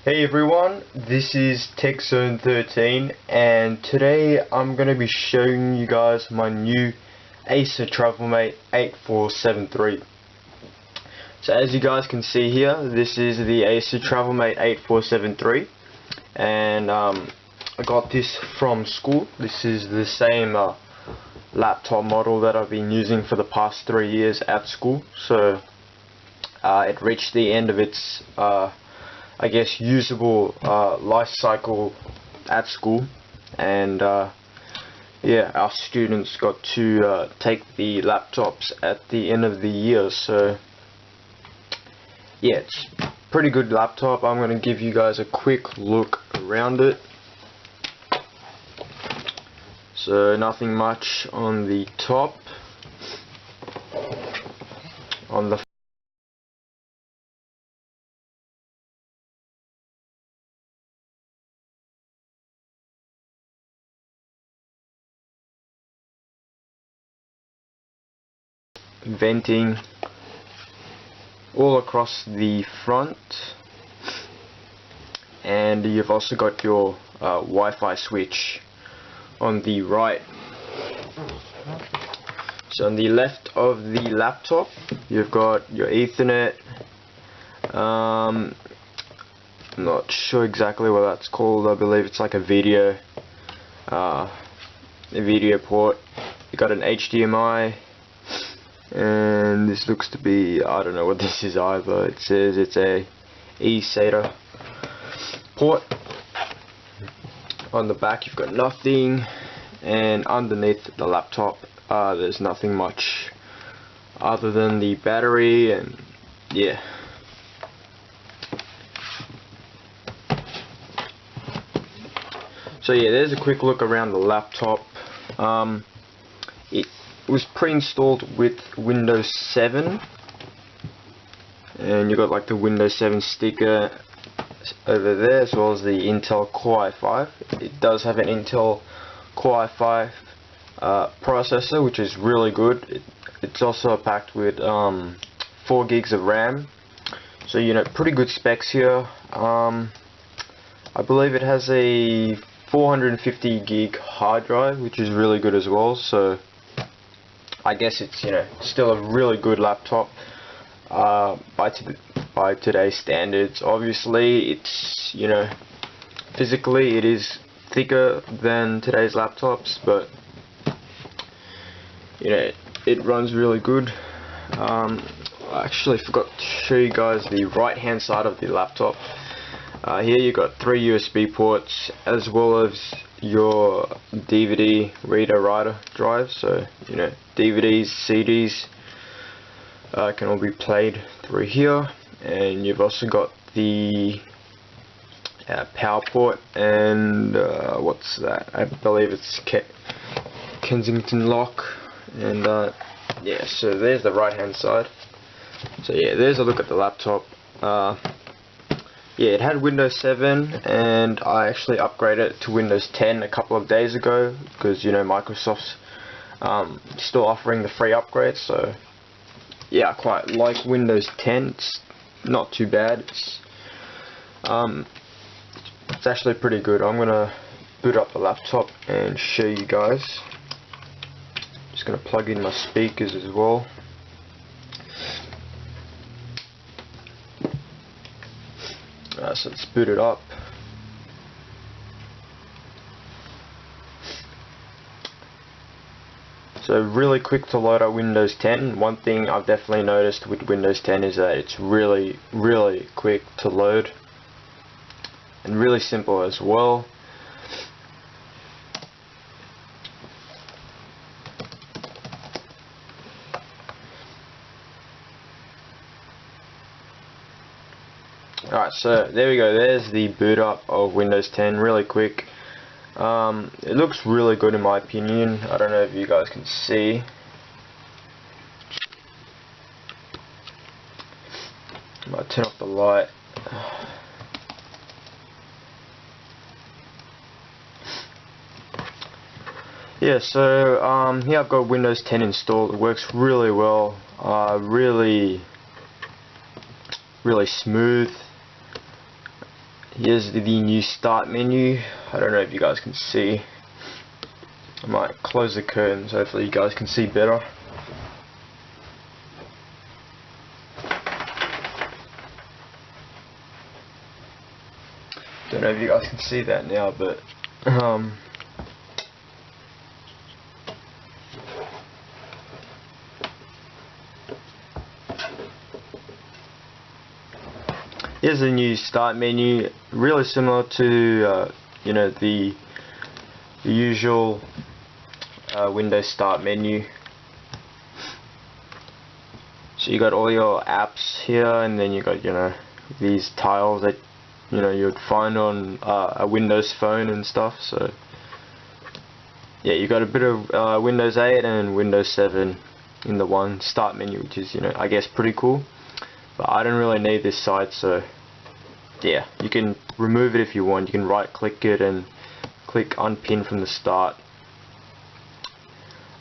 Hey everyone, this is TechZone13 and today I'm going to be showing you guys my new Acer Travelmate 8473. So as you guys can see here, this is the Acer Travelmate 8473 and I got this from school. This is the same laptop model that I've been using for the past 3 years at school. So it reached the end of its I guess usable life cycle at school, and yeah, our students got to take the laptops at the end of the year. So yeah, it's a pretty good laptop. I'm going to give you guys a quick look around it. So nothing much on the top. On the venting all across the front, and you've also got your Wi-Fi switch on the right. So on the left of the laptop you've got your Ethernet, I'm not sure exactly what that's called. I believe it's like a video port. You've got an HDMI, and this looks to be, I don't know what this is either. It says it's a eSATA port. On the back you've got nothing, and underneath the laptop there's nothing much other than the battery, and yeah. So yeah, there's a quick look around the laptop. It was pre-installed with Windows 7, and you got like the Windows 7 sticker over there, as well as the Intel Core i5. It does have an Intel Core i5 processor, which is really good. It's also packed with 4 gigs of RAM, so you know, pretty good specs here. I believe it has a 450 gig hard drive, which is really good as well. So I guess it's, you know, still a really good laptop by today's standards. Obviously, it's, you know, physically it is thicker than today's laptops, but you know, it runs really good. I actually forgot to show you guys the right hand side of the laptop. Here you got 3 USB ports, as well as your DVD reader writer drive. So you know, DVDs, CDs can all be played through here. And you've also got the power port, and what's that? I believe it's Kensington lock. And yeah, so there's the right hand side. So yeah, there's a look at the laptop. Yeah, it had Windows 7, and I actually upgraded it to Windows 10 a couple of days ago, because you know, Microsoft's still offering the free upgrade. So yeah, I quite like Windows 10. It's not too bad. It's actually pretty good. I'm gonna boot up the laptop and show you guys. Just gonna plug in my speakers as well. So let's boot it up. So really quick to load up Windows 10. One thing I've definitely noticed with Windows 10 is that it's really quick to load, and really simple as well. Alright, so there we go. There's the boot up of Windows 10, really quick. It looks really good in my opinion. I don't know if you guys can see. I might turn off the light. Yeah, so here I've got Windows 10 installed. It works really well. Really smooth. Here's the new start menu. I don't know if you guys can see. I might close the curtains, hopefully you guys can see better. Don't know if you guys can see that now, but here's the new start menu, really similar to you know, the usual Windows start menu. So you got all your apps here, and then you got, you know, these tiles that, you know, you'd find on a Windows phone and stuff. So yeah, you got a bit of Windows 8 and Windows 7 in the one start menu, which is, you know, I guess pretty cool. But I don't really need this side, so yeah, you can remove it if you want. You can right click it and click unpin from the start.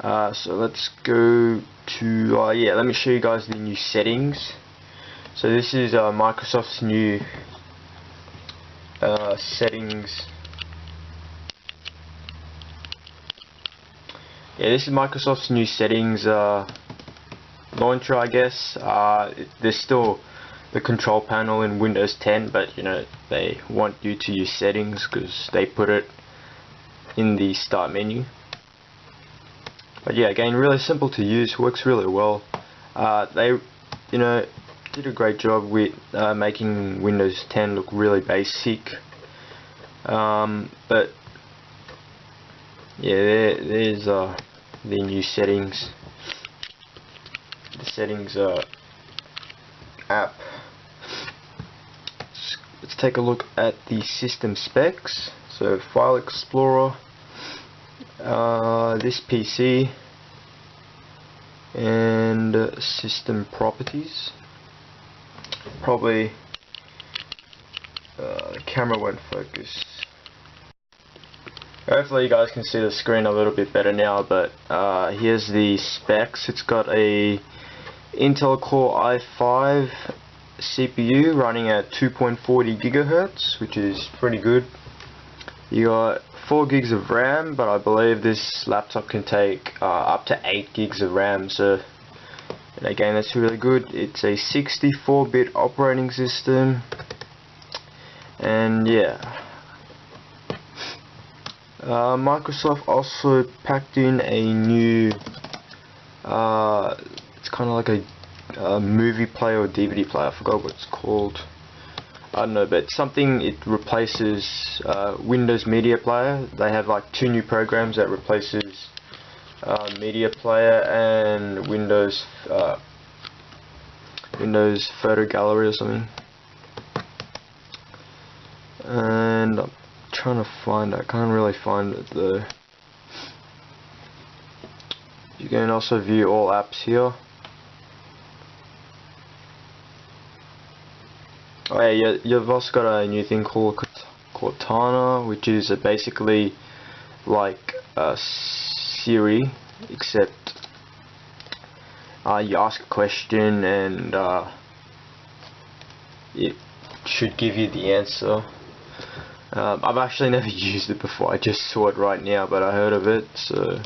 So let's go to yeah, let me show you guys the new settings. So this is Microsoft's new settings. Yeah, this is Microsoft's new settings launcher, I guess. There's still the control panel in Windows 10, but you know, they want you to use settings because they put it in the start menu. But yeah, again, really simple to use, works really well. They, you know, did a great job with making Windows 10 look really basic. But yeah, there's the new settings. The settings app. Let's take a look at the system specs. So File Explorer, this PC, and system properties. Probably the camera won't focus. Hopefully you guys can see the screen a little bit better now, but here's the specs. It's got a Intel Core i5 CPU running at 2.40 gigahertz, which is pretty good. You got 4 gigs of RAM, but I believe this laptop can take up to 8 gigs of RAM, so and again, that's really good. It's a 64-bit operating system, and yeah, Microsoft also packed in a new it's kind of like a movie player or DVD player. I forgot what it's called. I don't know, but something, it replaces Windows Media Player. They have like 2 new programs that replaces Media Player and Windows Photo Gallery or something. And I'm trying to find it. I can't really find it though. You can also view all apps here. Oh yeah, you've also got a new thing called Cortana, which is basically like Siri, except you ask a question and it should give you the answer. I've actually never used it before, I just saw it right now, but I heard of it, so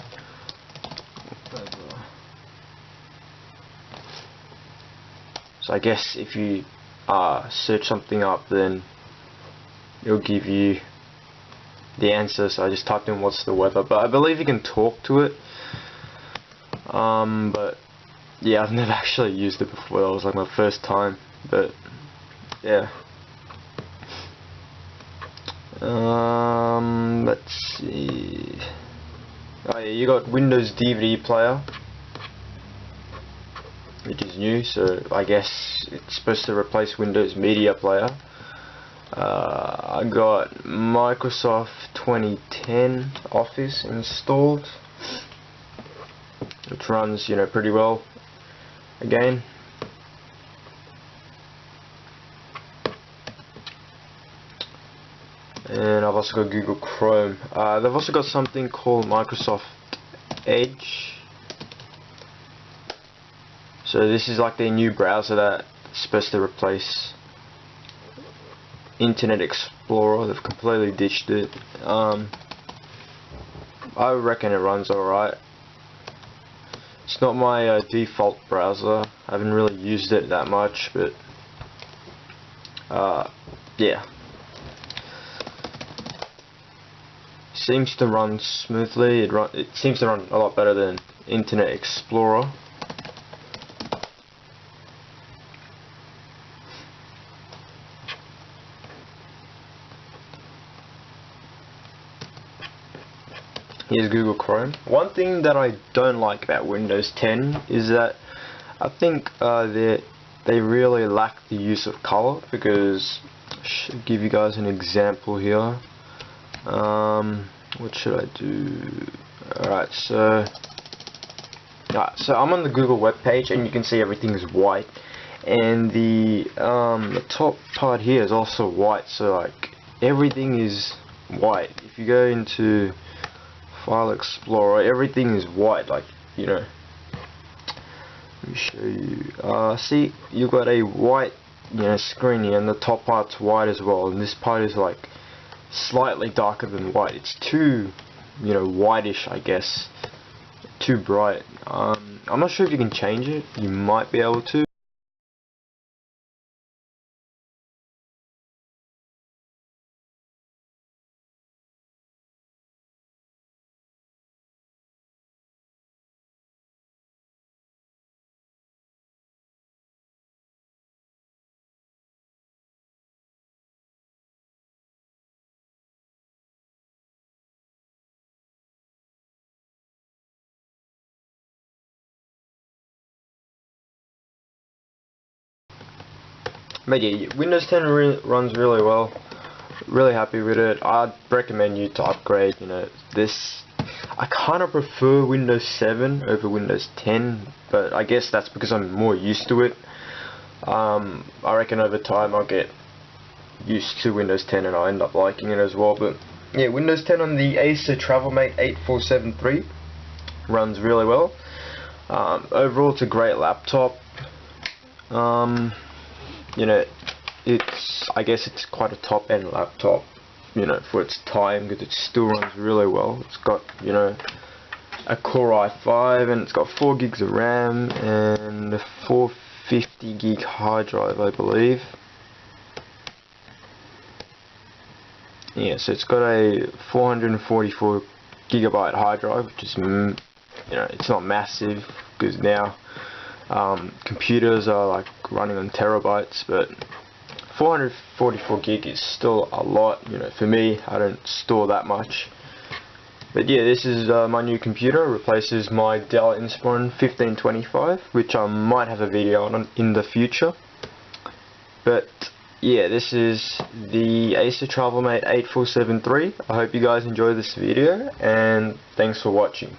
I guess if you search something up, then it'll give you the answer. So I just typed in what's the weather, but I believe you can talk to it. But yeah, I've never actually used it before. That was like my first time, but yeah. Let's see. Oh yeah, you got Windows DVD player, which is new, so I guess it's supposed to replace Windows Media Player. I got Microsoft 2010 Office installed, which runs, you know, pretty well. Again, and I've also got Google Chrome. They've also got something called Microsoft Edge. So this is like their new browser that's supposed to replace Internet Explorer. They've completely ditched it. I reckon it runs alright. It's not my default browser. I haven't really used it that much, but yeah. Seems to run smoothly. It seems to run a lot better than Internet Explorer. Here's Google Chrome. One thing that I don't like about Windows 10 is that I think they really lack the use of color, because I should give you guys an example here. What should I do? Alright, so I'm on the Google web page, and you can see everything is white, and the top part here is also white, so like everything is white. If you go into File Explorer, everything is white, like, you know. Let me show you. See, you've got a white, you know, screen here, and the top part's white as well, and this part is like slightly darker than white. It's too, you know, whitish, I guess. Too bright. I'm not sure if you can change it. You might be able to. But yeah, Windows 10 runs really well. Really happy with it. I'd recommend you to upgrade. You know, this, I kind of prefer Windows 7 over Windows 10, but I guess that's because I'm more used to it. I reckon over time I'll get used to Windows 10 and I'll end up liking it as well. But yeah, Windows 10 on the Acer Travelmate 8473 runs really well. Overall, it's a great laptop. You know, I guess it's quite a top-end laptop, you know, for its time, because it still runs really well. It's got, you know, a Core i5, and it's got 4 gigs of RAM and a 450 gig hard drive, I believe. Yeah, so it's got a 444 gigabyte hard drive, which is, you know, it's not massive, because now computers are like running on terabytes, but 444 gig is still a lot. You know, for me, I don't store that much. But yeah, this is my new computer. It replaces my Dell Inspiron 1525, which I might have a video on in the future. But yeah, this is the Acer Travelmate 8473. I hope you guys enjoy this video, and thanks for watching.